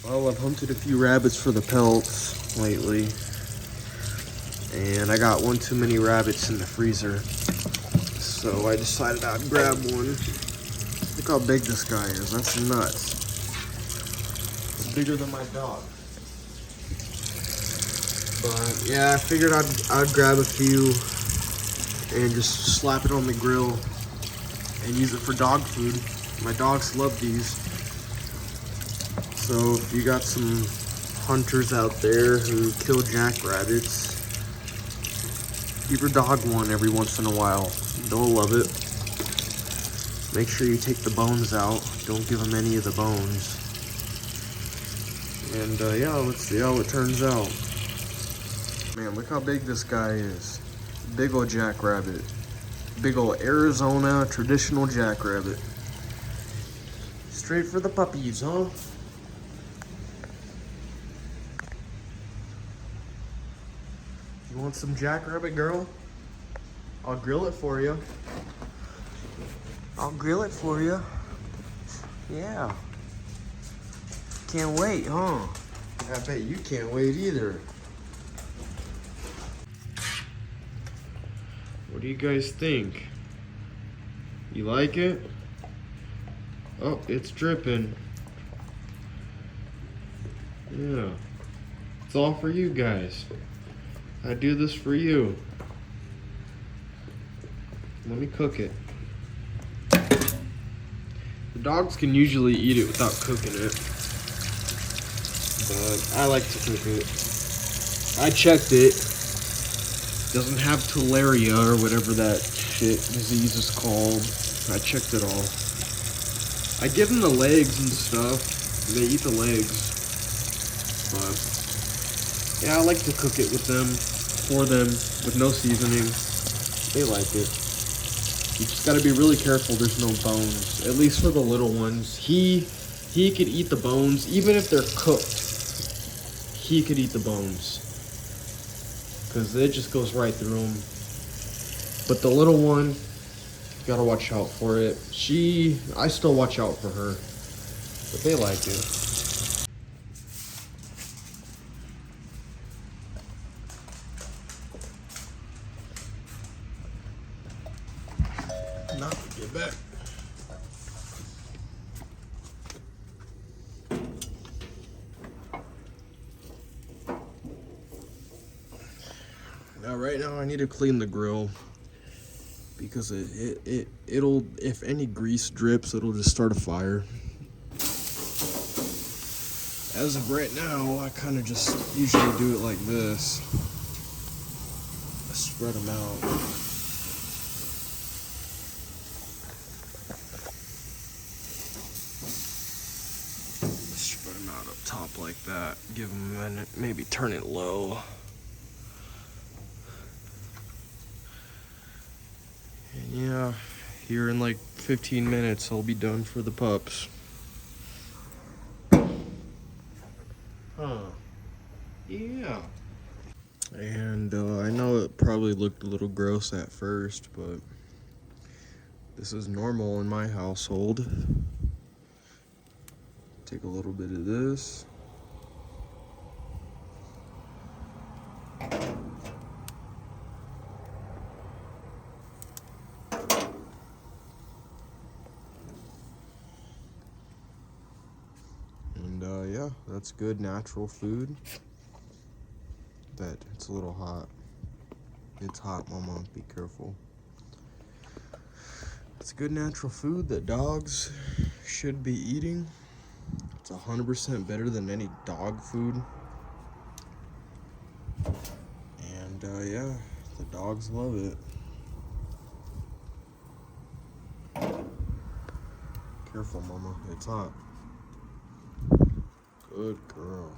Well, I've hunted a few rabbits for the pelts lately, and I got one too many rabbits in the freezer, so I decided I'd grab one. Look how big this guy is. That's nuts. It's bigger than my dog. But yeah, I figured I'd grab a few and just slap it on the grill and use it for dog food. My dogs love these. So if you got some hunters out there who kill jackrabbits, give your dog one every once in a while. They'll love it. Make sure you take the bones out. Don't give them any of the bones. And yeah, let's see how it turns out. Man, look how big this guy is. Big old jackrabbit. Big old Arizona traditional jackrabbit. Straight for the puppies, huh? You want some jackrabbit, girl? I'll grill it for you. I'll grill it for you. Yeah. Can't wait, huh? I bet you can't wait either. What do you guys think? You like it? Oh, it's dripping. Yeah. It's all for you guys. I do this for you. Let me cook it. The dogs can usually eat it without cooking it, but I like to cook it. I checked it. Doesn't have tularemia or whatever that shit disease is called. I checked it all. I give them the legs and stuff. They eat the legs. But yeah, I like to cook it with them, for them, with no seasoning. They like it. You just gotta be really careful there's no bones. At least for the little ones. He could eat the bones, even if they're cooked. He could eat the bones, because it just goes right through them. But the little one, you gotta watch out for it. I still watch out for her, but they like it. Now get back. Right now I need to clean the grill because it'll, if any grease drips, it'll just start a fire. As of right now, I kind of just usually do it like this. I spread them out. Spread them out up top like that. Give them a minute, maybe turn it low. Yeah, here in like 15 minutes, I'll be done for the pups. Huh. Yeah. And I know it probably looked a little gross at first, but this is normal in my household. Take a little bit of this. Yeah, that's good natural food. But it's a little hot. It's hot, Mama. Be careful. It's good natural food that dogs should be eating. It's 100% better than any dog food. And yeah, the dogs love it. Careful, Mama. It's hot. Good girl.